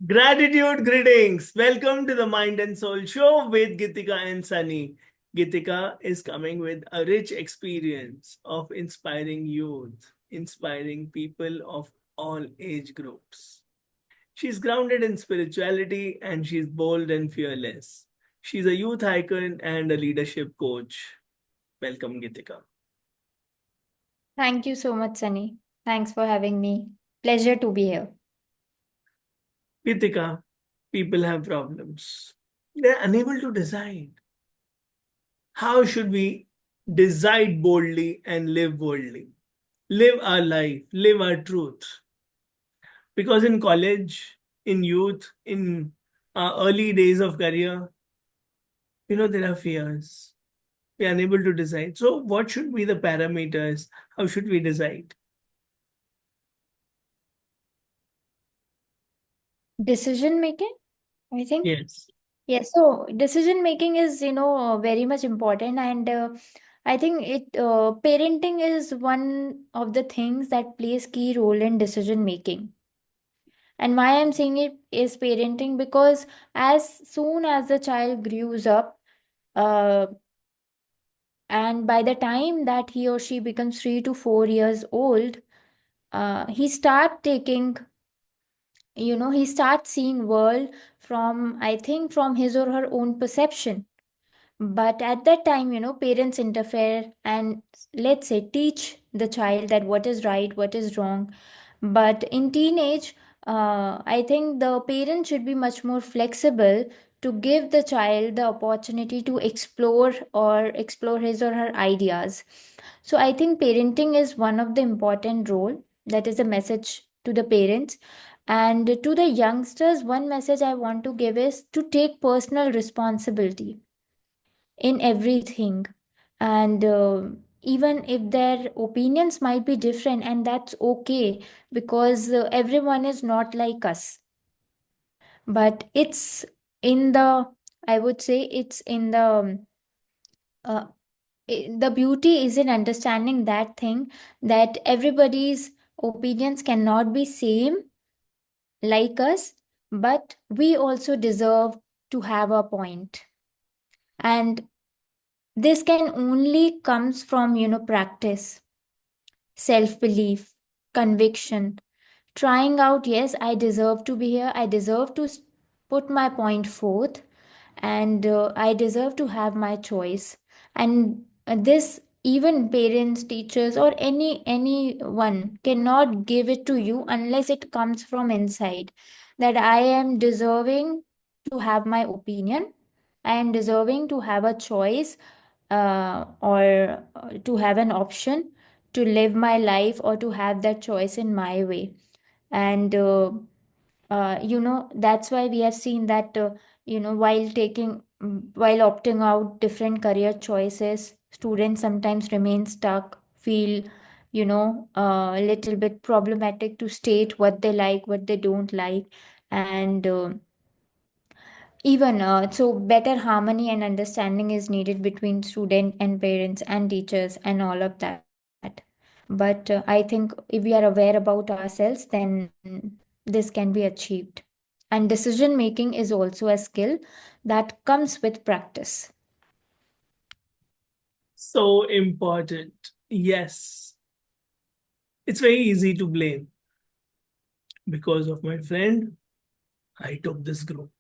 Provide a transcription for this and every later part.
Gratitude greetings. Welcome to the Mind and Soul Show with Geetika and Sunny. Geetika is coming with a rich experience of inspiring youth, inspiring people of all age groups. She's grounded in spirituality and she's bold and fearless. She's a youth icon and a leadership coach. Welcome, Geetika. Thank you so much, Sunny. Thanks for having me. Pleasure to be here. Geetika, people have problems. They're unable to decide. How should we decide boldly and live boldly? Live our life, live our truth. Because in college, in youth, in our early days of career, there are fears. We are unable to decide. So, what should be the parameters? How should we decide? Decision making, I think. Yes. Yes, so decision making is, very much important. And I think parenting is one of the things that plays key role in decision making. And why I'm saying it is parenting because as soon as the child grows up, uh, and by the time that he or she becomes 3 to 4 years old, he start taking he starts seeing world from, I think, from his or her own perception. But at that time, parents interfere and, let's say, teach the child that what is right, what is wrong. But in teenage, I think the parent should be much more flexible to give the child the opportunity to explore his or her ideas. So I think parenting is one of the important role. That is a message to the parents. And to the youngsters, one message I want to give is to take personal responsibility in everything. And even if their opinions might be different, and that's okay, because everyone is not like us. But it's in the, I would say, it's in the uh, the beauty is in understanding that thing, that everybody's opinions cannot be same like us, but we also deserve to have a point. And this can only comes from, practice, self belief, conviction, trying out. Yes, I deserve to be here, I deserve to put my point forth, and I deserve to have my choice. And this, even parents, teachers, or anyone cannot give it to you unless it comes from inside, that I am deserving to have my opinion, I am deserving to have a choice, or to have an option to live my life, or to have that choice in my way. And that's why we have seen that, while opting out different career choices, students sometimes remain stuck, feel, a little bit problematic to state what they like, what they don't like. And even so better harmony and understanding is needed between student and parents and teachers and all of that. But I think if we are aware about ourselves, then this can be achieved. And decision making is also a skill that comes with practice. So important. Yes. It's very easy to blame. Because of my friend, I took this group.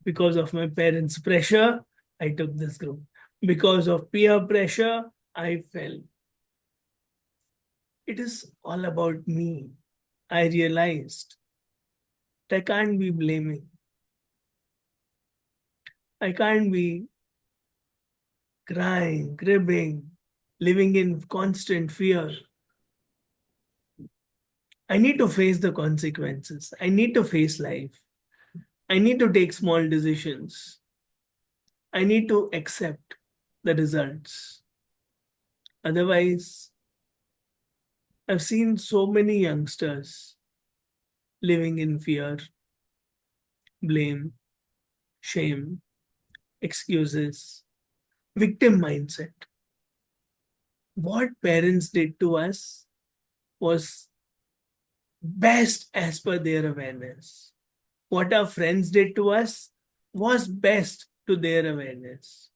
Because of my parents' pressure, I took this group. Because of peer pressure, I fell. It is all about me. I realized I can't be blaming. I can't be crying, cribbing, living in constant fear. I need to face the consequences. I need to face life. I need to take small decisions. I need to accept the results. Otherwise, I've seen so many youngsters living in fear, blame, shame, excuses, victim mindset. What parents did to us was best as per their awareness. What our friends did to us was best to their awareness.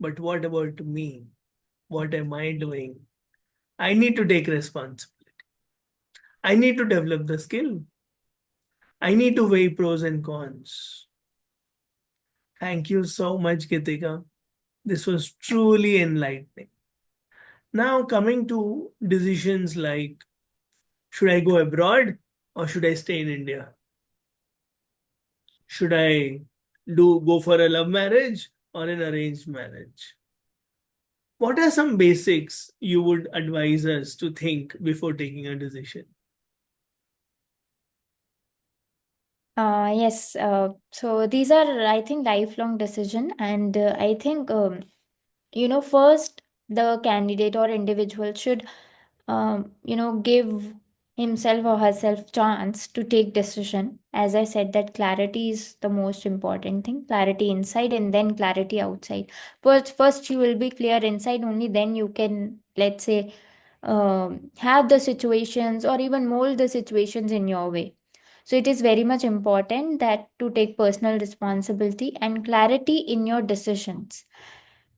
But what about me? What am I doing? I need to take responsibility. I need to develop the skill. I need to weigh pros and cons. Thank you so much, Geetika. This was truly enlightening. Now, coming to decisions like should I go abroad or should I stay in India? Should I do go for a love marriage or an arranged marriage? What are some basics you would advise us to think before taking a decision? Yes, so these are, I think, lifelong decision, and I think first the candidate or individual should give himself or herself chance to take decision. As I said, that clarity is the most important thing, clarity inside and then clarity outside. First you will be clear inside, only then you can, let's say, have the situations or even mold the situations in your way. So it is very much important that to take personal responsibility and clarity in your decisions.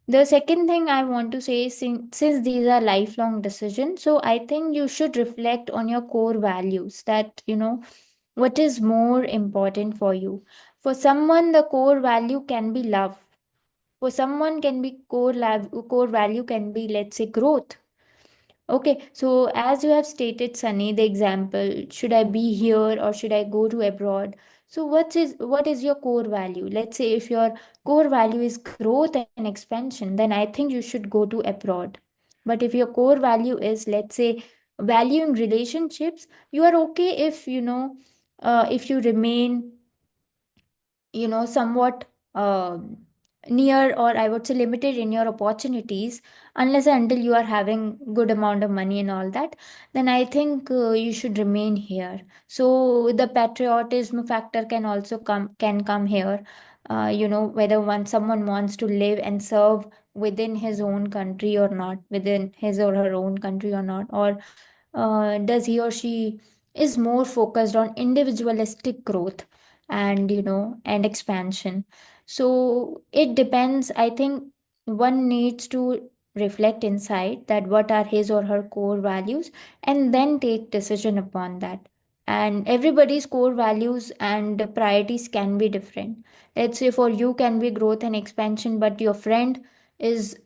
The second thing I want to say is, since these are lifelong decisions, so I think you should reflect on your core values, that, what is more important for you. For someone, the core value can be love. For someone, can be core value can be, let's say, growth. Okay, so as you have stated, Sunny, the example, should I be here or should I go to abroad? So what is your core value? Let's say if your core value is growth and expansion, then I think you should go to abroad. But if your core value is, let's say, valuing relationships, you are okay if you remain somewhat near, or I would say limited in your opportunities, unless and until you are having good amount of money and all that, then I think you should remain here. So the patriotism factor can come here. Whether someone wants to live and serve within his own country or not, within his or her own country or not, or does he or she is more focused on individualistic growth and and expansion. So it depends, I think. One needs to reflect inside that what are his or her core values, and then take decision upon that. And everybody's core values and priorities can be different. Let's say for you can be growth and expansion, but your friend is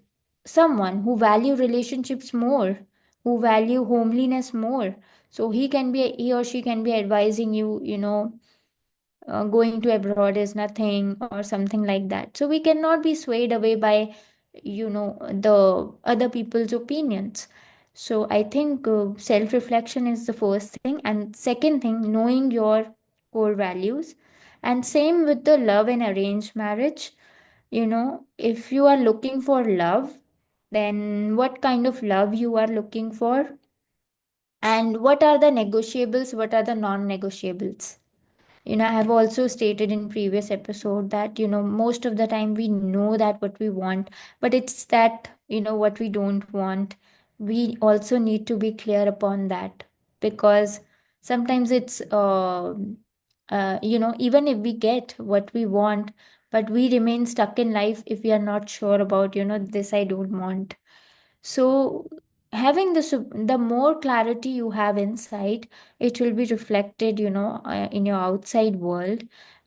someone who value relationships more, who value homeliness more. So he or she can be advising you, going to abroad is nothing or something like that. So we cannot be swayed away by the other people's opinions. So I think self reflection is the first thing, and second thing, knowing your core values. And same with the love and arranged marriage. If you are looking for love, then what kind of love you are looking for, and what are the negotiables, what are the non negotiables. I have also stated in previous episode that most of the time we know that what we want, but it's that what we don't want, we also need to be clear upon that. Because sometimes it's even if we get what we want, but we remain stuck in life if we are not sure about this I don't want. So having the more clarity you have inside, it will be reflected in your outside world.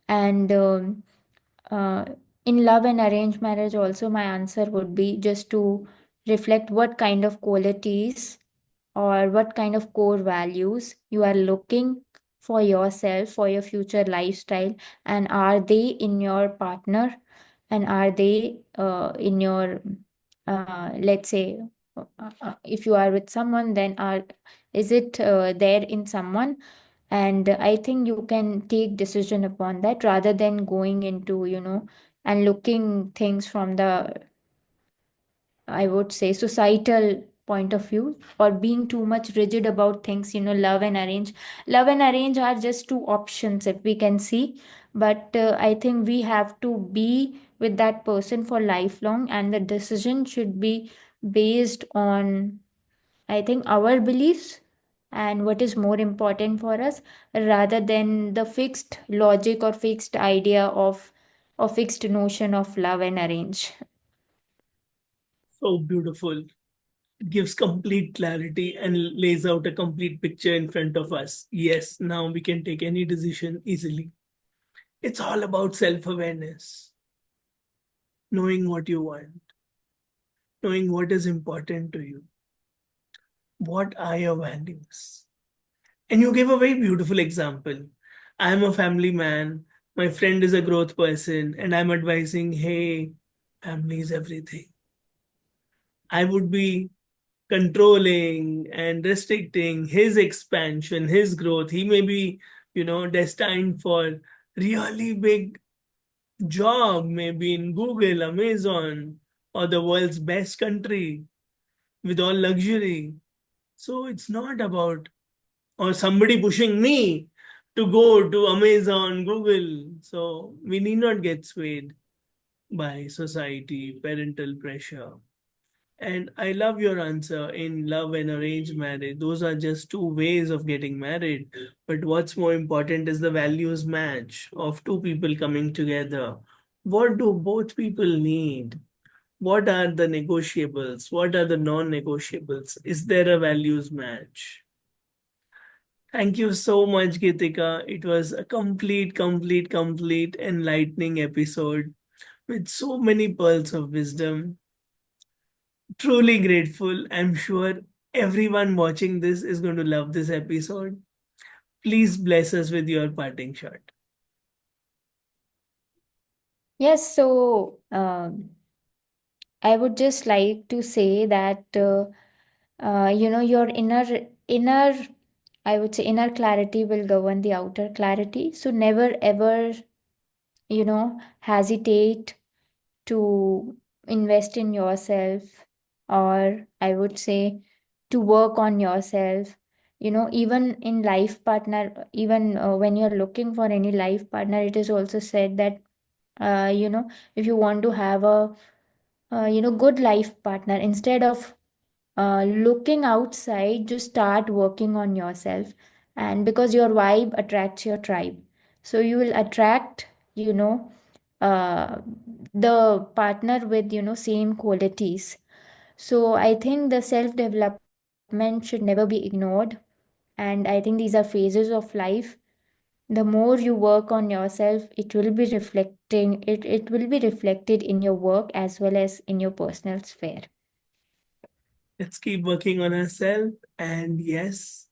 And uh, in love and arranged marriage also, my answer would be just to reflect what kind of qualities or what kind of core values you are looking for yourself, for your future lifestyle, and are they in your partner, and are they in your let's say, if you are with someone, then is it there in someone. And I think you can take decision upon that, rather than going into and looking things from the, I would say, societal point of view, or being too much rigid about things. Love and arrange are just two options, if we can see. But I think we have to be with that person for lifelong, and the decision should be based on, I think, our beliefs, and what is more important for us, rather than the fixed logic or fixed idea of or fixed notion of love and arrange. So beautiful. It gives complete clarity and lays out a complete picture in front of us. Yes, now we can take any decision easily. It's all about self awareness, knowing what you want, knowing what is important to you, what are your values. And you gave a very beautiful example. I am a family man, my friend is a growth person, and I'm advising, hey, family is everything. I would be controlling and restricting his expansion, his growth. He may be, destined for really big job, maybe in Google, Amazon, or the world's best country with all luxury. So it's not about, or somebody pushing me to go to Amazon, Google. So we need not get swayed by society, parental pressure. And I love your answer in love and arranged marriage. Those are just two ways of getting married. But what's more important is the values match of two people coming together. What do both people need? What are the negotiables? What are the non negotiables? Is there a values match? Thank you so much, Geetika. It was a complete enlightening episode with so many pearls of wisdom. Truly grateful. I'm sure everyone watching this is going to love this episode. Please bless us with your parting shot. Yes, so I would just like to say that your inner I would say inner clarity will govern the outer clarity. So never ever hesitate to invest in yourself, or I would say to work on yourself. Even in life partner, even when you're looking for any life partner, it is also said that if you want to have a good life partner, instead of looking outside, just start working on yourself. And because your vibe attracts your tribe, so you will attract uh, the partner with same qualities. So I think the self development should never be ignored, and I think these are phases of life. The more you work on yourself, it will be reflected in your work as well as in your personal sphere. Let's keep working on ourselves and, yes,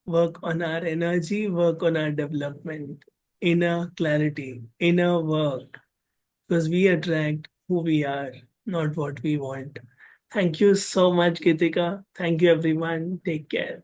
work on our energy, work on our development, inner clarity, inner work, because we attract who we are, not what we want. Thank you so much, Gitika. Thank you, everyone. Take care.